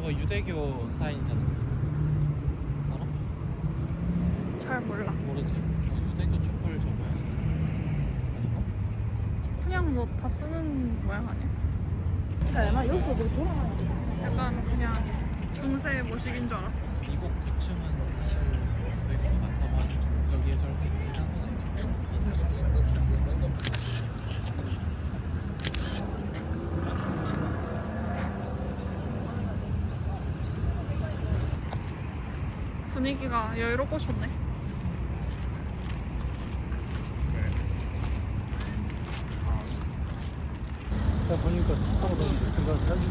저거 유대교 사인이잖아. 알아? 잘 몰라. 모르지. 저 유대교 촛불 저거야. 아닌가? 그냥 뭐 다 쓰는 모양 아니야? 나 여기서 뭐 돌아가야 돼. 약간 그냥 중세 모식인 줄 알았어. 미국 부층은 사실 유대교가 많다고 하죠. 여기에 저렇게 있긴 한 건 아니죠. 분위기가 여유롭고 좋네. 보니까 툭하고 들어가서 사진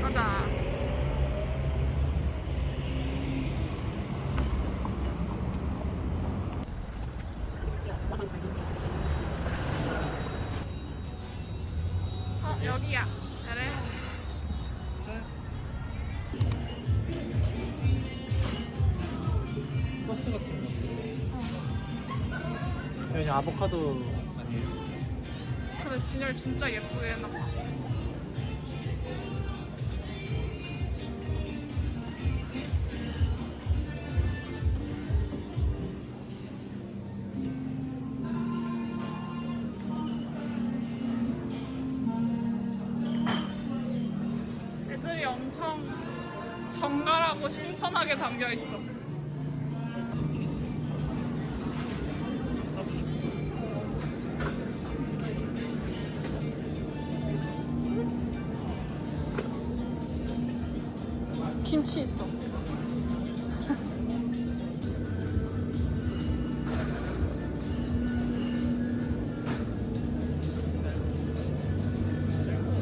가자. 여기야. 그래. 소스 같은 거. 그냥 아보카도 아니에요? 근데 진열 진짜 예쁘게 해놨다. 애들이 엄청 정갈하고 신선하게 담겨있어. 김치 있어.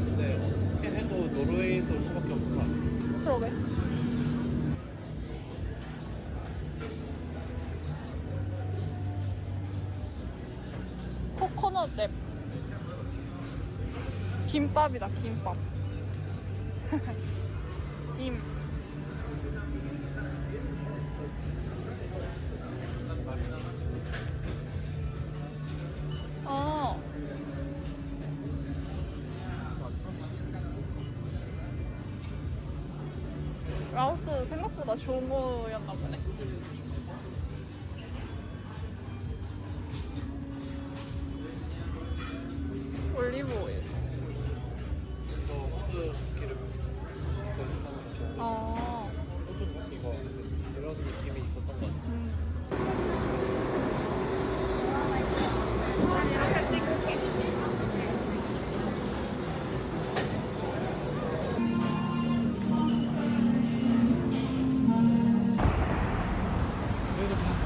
근데 어떻게 해도 노르웨이에서 올 수밖에 없는 거 같아. 그러게. 코코넛 랩. 김밥이다, 김밥. 김. 어. 라오스 생각보다 좋은 거였나 보네. 올리브 오일. 저 호두 기름 어. 호두 이거 이런 느낌이 있었던 것 같아. 이렇게 찍을게. 그래도 좀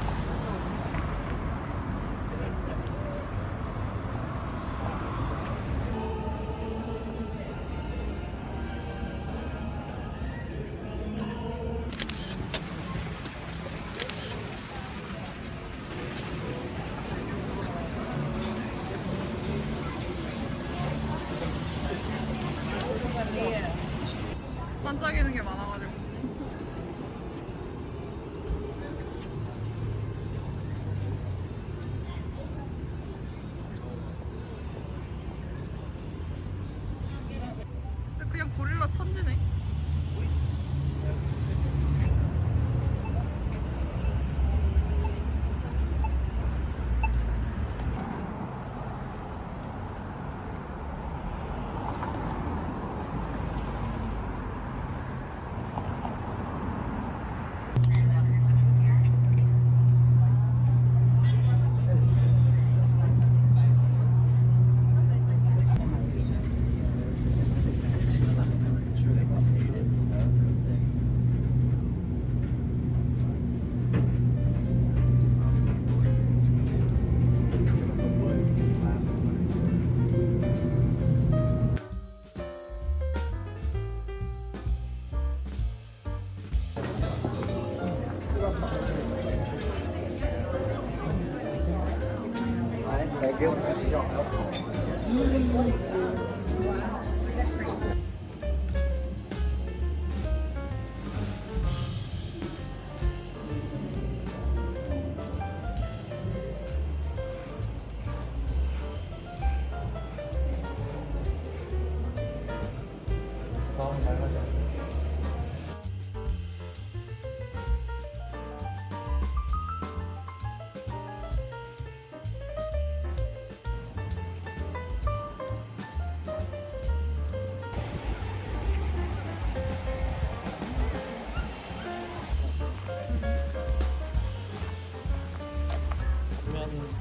반짝이는 게 많아가지고. 근데 그냥 고릴라 천지네.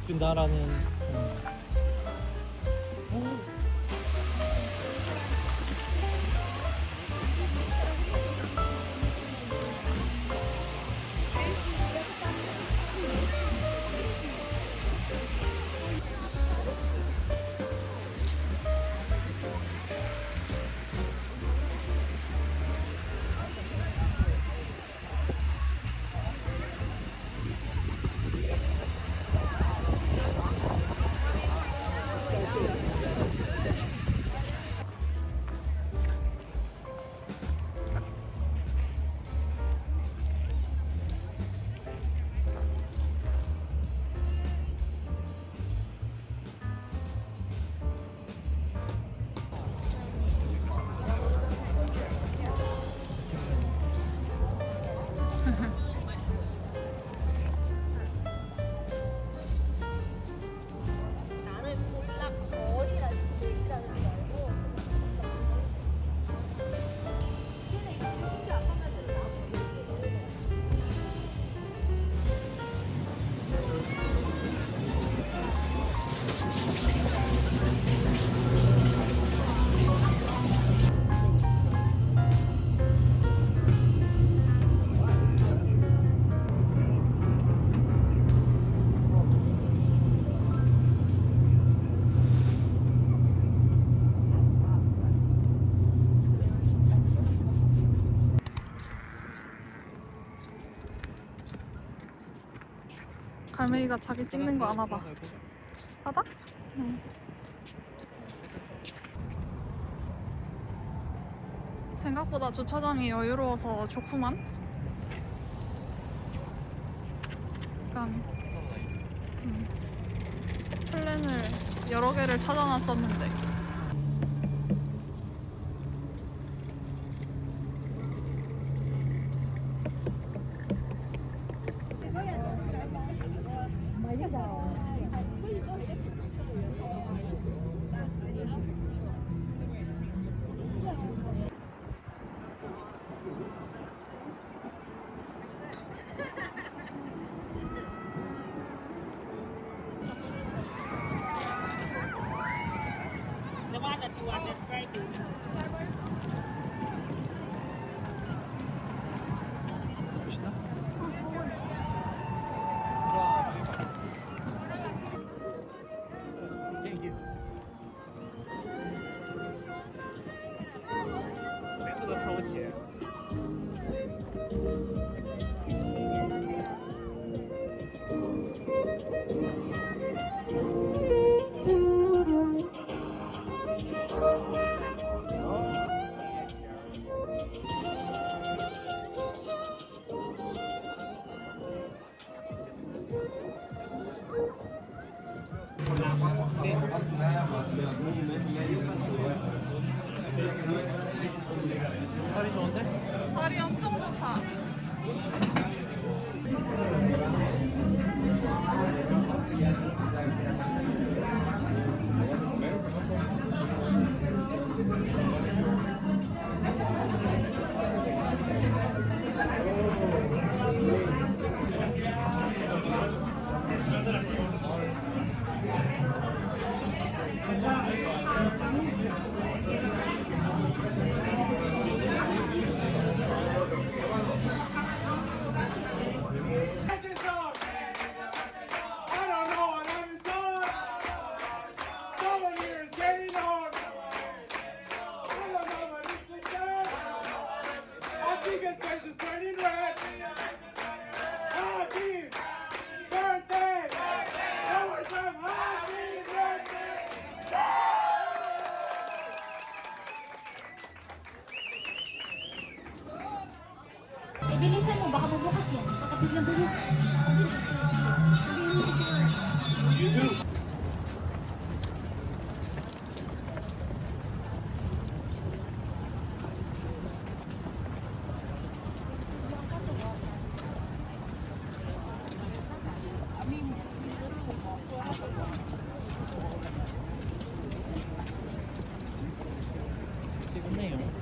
준다라는 나는 골라 어디가 제일 싫어하는 줄 알고. 근데 이거 진짜 안 만나는데 나도 얘기해. 갈매기가 자기 찍는 거 아나 봐. 바다? 응. 생각보다 주차장이 여유로워서 좋구만. 약간 플랜을 여러 개를 찾아놨었는데 보시나? Thank you.每次都掏钱。 살이 좋은데? 살이 엄청 좋다. His face is turning red. Happy birthday! One time, happy birthday! Eh, bilisan mo, baka bubukas yan. Baka biglang bubukas.